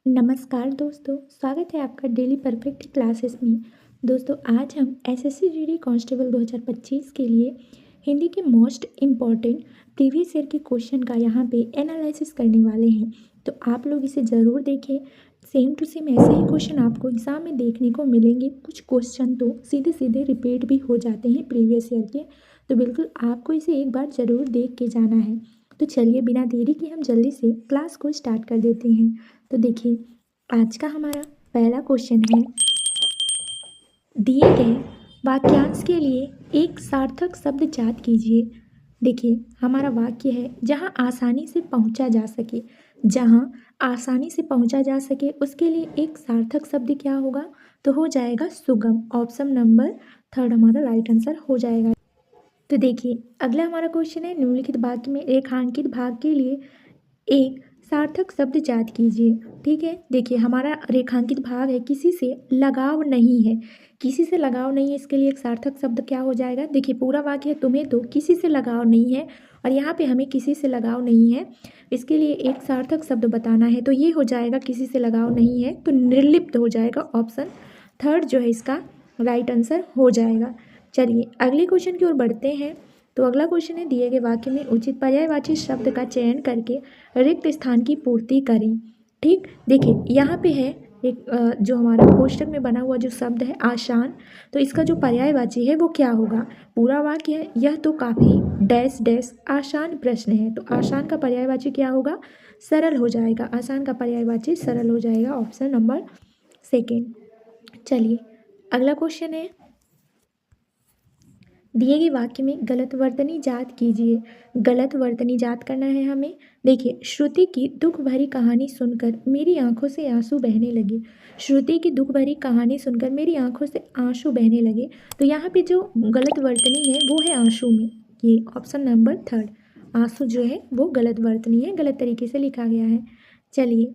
नमस्कार दोस्तों, स्वागत है आपका डेली परफेक्ट क्लासेस में। दोस्तों आज हम एसएससी जीडी कांस्टेबल 2025 के लिए हिंदी के मोस्ट इम्पॉर्टेंट प्रीवियस ईयर के क्वेश्चन का यहाँ पे एनालिसिस करने वाले हैं। तो आप लोग इसे ज़रूर देखें। सेम टू सेम ऐसे ही क्वेश्चन आपको एग्ज़ाम में देखने को मिलेंगे। कुछ क्वेश्चन तो सीधे सीधे रिपीट भी हो जाते हैं प्रीवियस ईयर के, तो बिल्कुल आपको इसे एक बार ज़रूर देख के जाना है। तो चलिए बिना देरी के हम जल्दी से क्लास को स्टार्ट कर देते हैं। तो देखिए आज का हमारा पहला क्वेश्चन है, दिए गए वाक्यांश के लिए एक सार्थक शब्द जात कीजिए। देखिए हमारा वाक्य है जहाँ आसानी से पहुँचा जा सके, जहाँ आसानी से पहुँचा जा सके उसके लिए एक सार्थक शब्द क्या होगा, तो हो जाएगा सुगम। ऑप्शन नंबर 3 हमारा राइट आंसर हो जाएगा। तो देखिए अगला हमारा क्वेश्चन है, निम्नलिखित वाक्य में रेखांकित भाग के लिए एक सार्थक शब्द जात कीजिए। ठीक है, देखिए हमारा रेखांकित भाग है, किसी से लगाव नहीं है, किसी से लगाव नहीं है, इसके लिए एक सार्थक शब्द क्या हो जाएगा। देखिए पूरा वाक्य है, तुम्हें तो किसी से लगाव नहीं है, और यहाँ पे हमें किसी से लगाव नहीं है, इसके लिए एक सार्थक शब्द बताना है। तो ये हो जाएगा किसी से लगाव नहीं है, तो निर्लिप्त हो जाएगा। ऑप्शन 3 जो है इसका राइट आंसर हो जाएगा। चलिए अगले क्वेश्चन की ओर बढ़ते हैं। तो अगला क्वेश्चन है, दिए गए वाक्य में उचित पर्यायवाची शब्द का चयन करके रिक्त स्थान की पूर्ति करें। ठीक, देखिए यहाँ पे है एक जो हमारा कोष्टक में बना हुआ जो शब्द है आसान, तो इसका जो पर्यायवाची है वो क्या होगा। पूरा वाक्य है, यह तो काफ़ी डैश डैश आसान प्रश्न है, तो आसान का पर्यायवाची क्या होगा, सरल हो जाएगा। आसान का पर्यायवाची सरल हो जाएगा। Option number 2। चलिए अगला क्वेश्चन है, दिए गए वाक्य में गलत वर्तनी जात कीजिए। गलत वर्तनी जात करना है हमें। देखिए श्रुति की दुख भरी कहानी सुनकर मेरी आंखों से आंसू बहने लगे। श्रुति की दुख भरी कहानी सुनकर मेरी आंखों से आंसू बहने लगे, तो यहाँ पे जो गलत वर्तनी है वो है आंसू में। ये ऑप्शन नंबर 3 आंसू जो है वो गलत वर्तनी है, गलत तरीके से लिखा गया है। चलिए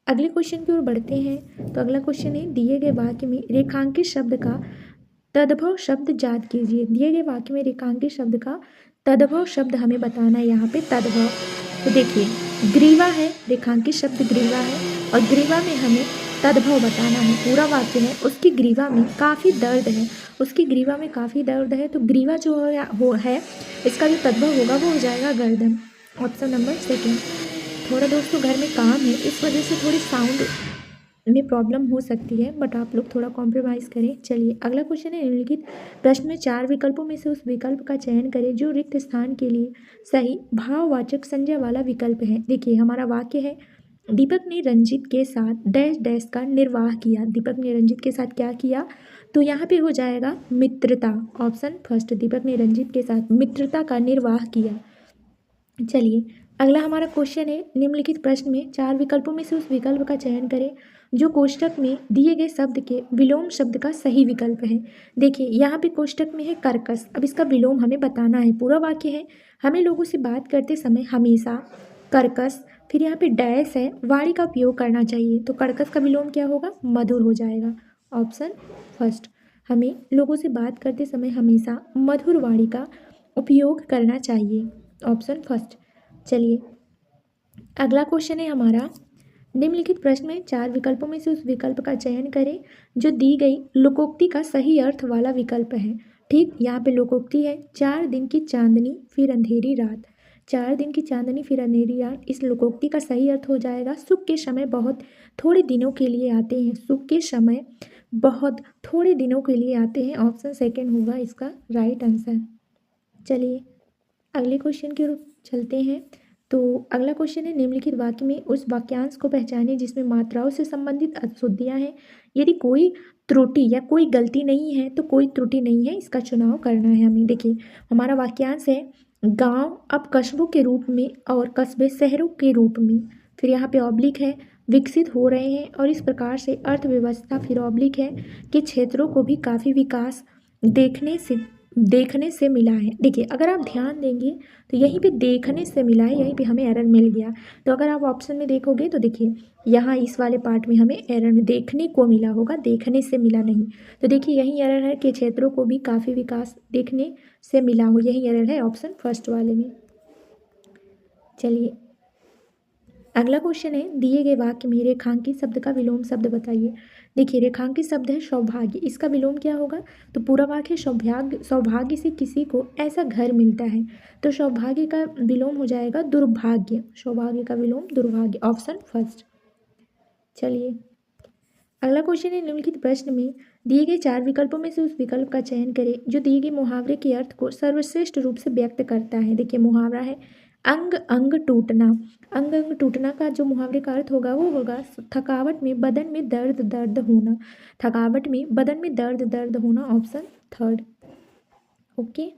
अगले क्वेश्चन की ओर बढ़ते हैं। तो अगला क्वेश्चन है, दिए गए वाक्य में रेखांकित शब्द का तद्भव शब्द जात कीजिए। दिए गए वाक्य में रेखांकित शब्द का तद्भव शब्द हमें बताना है। यहाँ पे तद्भव, तो देखिए ग्रीवा है, रेखांकित शब्द ग्रीवा है, और ग्रीवा में हमें तद्भव बताना है। पूरा वाक्य है, उसकी ग्रीवा में काफ़ी दर्द है, उसकी ग्रीवा में काफ़ी दर्द है, तो ग्रीवा जो है इसका जो तद्भव होगा वो हो जाएगा गर्दन। Option number 2। थोड़ा दोस्तों घर में काम है, इस वजह से थोड़ी साउंड में प्रॉब्लम हो सकती है, बट आप लोग थोड़ा कॉम्प्रोमाइज़ करें। चलिए अगला क्वेश्चन है, निम्नलिखित प्रश्न में 4 विकल्पों में से उस विकल्प का चयन करें जो रिक्त स्थान के लिए सही भाववाचक संज्ञा वाला विकल्प है। देखिए हमारा वाक्य है, दीपक ने रंजित के साथ डैश डैश का निर्वाह किया। दीपक ने रंजित के साथ क्या किया, तो यहाँ पे हो जाएगा मित्रता। ऑप्शन फर्स्ट, दीपक ने रंजित के साथ मित्रता का निर्वाह किया। चलिए अगला हमारा क्वेश्चन है, निम्नलिखित प्रश्न में 4 विकल्पों में से उस विकल्प का चयन करें जो कोष्टक में दिए गए शब्द के विलोम शब्द का सही विकल्प है। देखिए यहाँ पे कोष्टक में है कर्कश, अब इसका विलोम हमें बताना है। पूरा वाक्य है, हमें लोगों से बात करते समय हमेशा कर्कश, फिर यहाँ पे डैश है, वाणी का उपयोग करना चाहिए, तो कर्कश का विलोम क्या होगा, मधुर हो जाएगा। ऑप्शन फर्स्ट, हमें लोगों से बात करते समय हमेशा मधुर वाणी का उपयोग करना चाहिए। Option first. चलिए अगला क्वेश्चन है हमारा, निम्नलिखित प्रश्न में 4 विकल्पों में से उस विकल्प का चयन करें जो दी गई लोकोक्ति का सही अर्थ वाला विकल्प है। ठीक, यहाँ पे लोकोक्ति है, 4 दिन की चांदनी फिर अंधेरी रात। 4 दिन की चांदनी फिर अंधेरी रात, इस लोकोक्ति का सही अर्थ हो जाएगा, सुख के समय बहुत थोड़े दिनों के लिए आते हैं। सुख के समय बहुत थोड़े दिनों के लिए आते हैं। ऑप्शन 2 होगा इसका राइट आंसर। चलिए अगले क्वेश्चन की ओर चलते हैं। तो अगला क्वेश्चन है, निम्नलिखित वाक्य में उस वाक्यांश को पहचानें जिसमें मात्राओं से संबंधित अशुद्धियां हैं। यदि कोई त्रुटि या कोई गलती नहीं है तो कोई त्रुटि नहीं है, इसका चुनाव करना है हमें। देखिए हमारा वाक्यांश है, गांव अब कस्बों के रूप में और कस्बे शहरों के रूप में, फिर यहाँ पे ऑब्लिक है, विकसित हो रहे हैं, और इस प्रकार से अर्थव्यवस्था, फिर ऑब्लिक है कि क्षेत्रों को भी काफ़ी विकास देखने से मिला है। देखिए अगर आप ध्यान देंगे तो यहीं पे देखने से मिला है, यहीं पे हमें एरर मिल गया। तो अगर आप ऑप्शन में देखोगे तो देखिए यहाँ इस वाले पार्ट में हमें एरर में देखने को मिला होगा, देखने से मिला नहीं। तो देखिए यही एरर है कि क्षेत्रों को भी काफ़ी विकास देखने से मिला हो, यही एरर है ऑप्शन फर्स्ट वाले में। चलिए अगला क्वेश्चन है, दिए गए वाक्य में रेखांकित शब्द का विलोम शब्द बताइए। देखिए, रेखांकित शब्द है सौभाग्य, इसका विलोम क्या होगा? तो पूरा वाक्य सौभाग्य, सौभाग्य से किसी को ऐसा घर मिलता है, तो सौभाग्य का विलोम हो जाएगा दुर्भाग्य। सौभाग्य का विलोम दुर्भाग्य, ऑप्शन फर्स्ट। चलिए अगला क्वेश्चन है, निम्नलिखित प्रश्न में दिए गए 4 विकल्पों में से उस विकल्प का चयन करें जो दिए गए मुहावरे के अर्थ को सर्वश्रेष्ठ रूप से व्यक्त करता है। देखिए, मुहावरा है अंग अंग टूटना। अंग अंग टूटना का जो मुहावरे का अर्थ होगा वो होगा थकावट में बदन में दर्द दर्द होना। थकावट में बदन में दर्द दर्द होना, ऑप्शन थर्ड। ओके,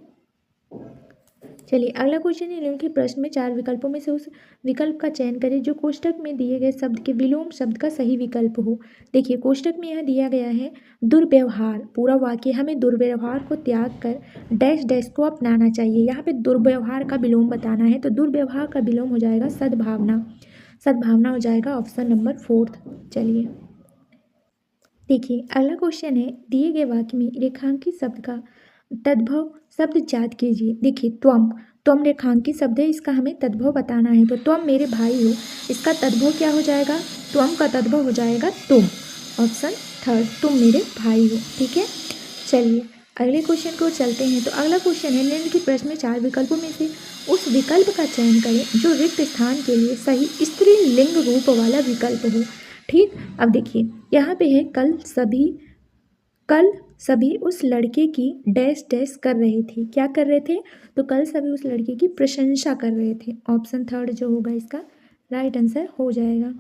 चलिए अगला क्वेश्चन है, निम्नलिखित प्रश्न में 4 विकल्पों में से उस विकल्प का चयन करें जो कोष्टक में दिए गए शब्द के विलोम शब्द का सही विकल्प हो। देखिए, कोष्टक में यह दिया गया है दुर्व्यवहार। पूरा वाक्य, हमें दुर्व्यवहार को त्याग कर डैश डैश को अपनाना चाहिए। यहाँ पे दुर्व्यवहार का विलोम बताना है, तो दुर्व्यवहार का विलोम हो जाएगा सद्भावना। सद्भावना हो जाएगा ऑप्शन नंबर 4। चलिए देखिए अगला क्वेश्चन है, दिए गए वाक्य में रेखांकित शब्द का तद्भव शब्द ज्ञात कीजिए। देखिए, त्वम, त्वम रेखांकित शब्द है, इसका हमें तद्भव बताना है। तो त्वम मेरे भाई हो, इसका तद्भव क्या हो जाएगा? त्वम का तद्भव हो जाएगा तुम, ऑप्शन थर्ड, तुम मेरे भाई हो। ठीक है, चलिए अगले क्वेश्चन को चलते हैं। तो अगला क्वेश्चन है, निम्नलिखित प्रश्न में 4 विकल्पों में से उस विकल्प का चयन करें जो रिक्त स्थान के लिए सही स्त्रीलिंग रूप वाला विकल्प हो। ठीक, अब देखिए यहाँ पे है कल सभी उस लड़के की डैश डैश कर रहे थे। क्या कर रहे थे? तो कल सभी उस लड़के की प्रशंसा कर रहे थे। ऑप्शन थर्ड जो होगा इसका राइट आंसर हो जाएगा।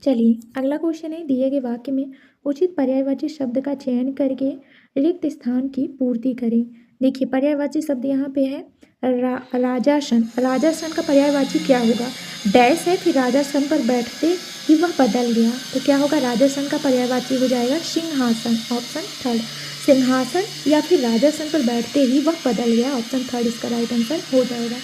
चलिए अगला क्वेश्चन है, दिए गए वाक्य में उचित पर्यायवाची शब्द का चयन करके रिक्त स्थान की पूर्ति करें। देखिए, पर्यायवाची शब्द यहाँ पे है राजासन। राजासन का पर्यायवाची क्या होगा? डैश है, फिर राजासन पर बैठते ही वह बदल गया, तो क्या होगा? राजासन का पर्यायवाची हो जाएगा सिंहासन, ऑप्शन थर्ड। सिंहासन या फिर राजासन पर बैठते ही वह बदल गया, ऑप्शन थर्ड इसका राइट आंसर हो जाएगा।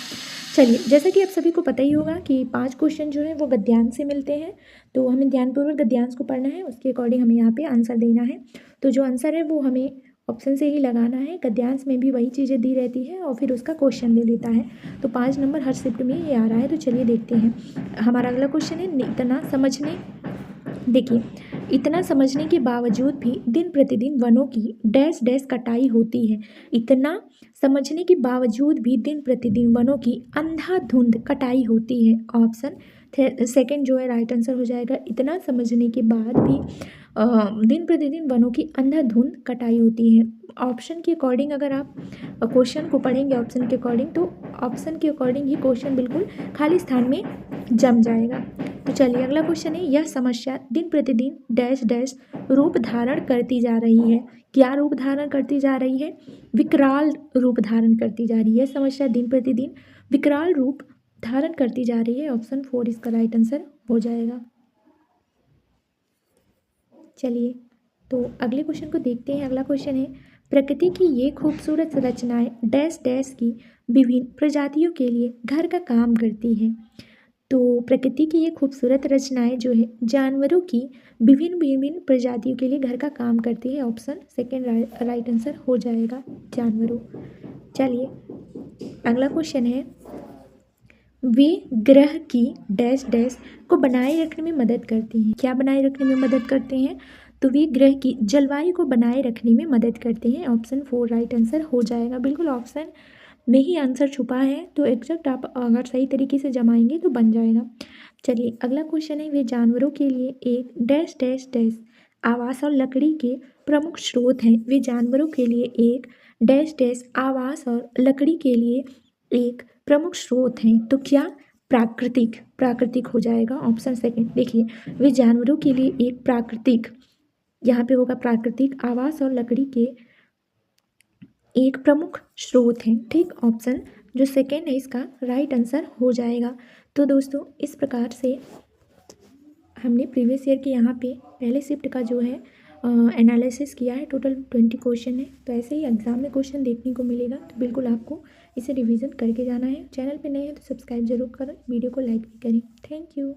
चलिए, जैसा कि आप सभी को पता ही होगा कि 5 क्वेश्चन जो है वो गद्यांश से मिलते हैं, तो हमें ध्यानपूर्वक गद्यांश को पढ़ना है, उसके अकॉर्डिंग हमें यहाँ पे आंसर देना है। तो जो आंसर है वो हमें ऑप्शन से ही लगाना है। गद्यांश में भी वही चीज़ें दी रहती है और फिर उसका क्वेश्चन दे देता है। तो 5 नंबर हर शिफ्ट में ये आ रहा है। तो चलिए देखते हैं, हमारा अगला क्वेश्चन है, इतना समझने, देखिए इतना समझने के बावजूद भी दिन प्रतिदिन वनों की डैश डैश कटाई होती है। इतना समझने के बावजूद भी दिन प्रतिदिन वनों की अंधाधुंध कटाई होती है, ऑप्शन सेकंड जो है राइट आंसर हो जाएगा। इतना समझने के बाद भी दिन प्रतिदिन वनों की अंधाधुंध कटाई होती है। ऑप्शन के अकॉर्डिंग अगर आप क्वेश्चन को पढ़ेंगे ऑप्शन के अकॉर्डिंग, तो ऑप्शन के अकॉर्डिंग ही क्वेश्चन बिल्कुल खाली स्थान में जम जाएगा। तो चलिए अगला क्वेश्चन है, यह समस्या दिन प्रतिदिन डैश डैश रूप धारण करती जा रही है। क्या रूप धारण करती जा रही है? विकराल रूप धारण करती जा रही है। समस्या दिन प्रतिदिन विकराल रूप धारण करती जा रही है, ऑप्शन 4 इसका राइट आंसर हो जाएगा। चलिए तो अगले क्वेश्चन को देखते हैं। अगला क्वेश्चन है, प्रकृति की ये खूबसूरत रचनाएं डैश डैश की विभिन्न प्रजातियों के लिए घर का काम करती हैं। तो प्रकृति की ये खूबसूरत रचनाएं जो है जानवरों की विभिन्न विभिन्न प्रजातियों के लिए घर का काम करती है, ऑप्शन सेकेंड राइट आंसर हो जाएगा, जानवरों। चलिए अगला क्वेश्चन है, वे ग्रह की डैश डैश को बनाए रखने में मदद करती हैं। क्या बनाए रखने में मदद करते हैं? तो वे ग्रह की जलवायु को बनाए रखने में मदद करते हैं, ऑप्शन 4 राइट आंसर हो जाएगा। बिल्कुल ऑप्शन में ही आंसर छुपा है, तो एग्जैक्ट आप अगर सही तरीके से जमाएंगे तो बन जाएगा। चलिए अगला क्वेश्चन है, वे जानवरों के लिए एक डैश डैश डैश आवास और लकड़ी के प्रमुख स्रोत हैं। वे जानवरों के लिए एक डैश डैश आवास और लकड़ी के लिए एक प्रमुख स्रोत हैं, तो क्या? प्राकृतिक, प्राकृतिक हो जाएगा, ऑप्शन सेकेंड। देखिए, वे जानवरों के लिए एक प्राकृतिक, यहाँ पे होगा प्राकृतिक आवास और लकड़ी के एक प्रमुख स्रोत हैं। ठीक, ऑप्शन जो सेकेंड है इसका राइट आंसर हो जाएगा। तो दोस्तों इस प्रकार से हमने प्रीवियस ईयर के यहाँ पे पहले शिफ्ट का जो है एनालिसिस किया है। टोटल 20 क्वेश्चन है, तो ऐसे ही एग्जाम में क्वेश्चन देखने को मिलेगा, तो बिल्कुल आपको इसे रिवीजन करके जाना है। चैनल पे नए हैं तो सब्सक्राइब जरूर करें, वीडियो को लाइक भी करें। Thank you.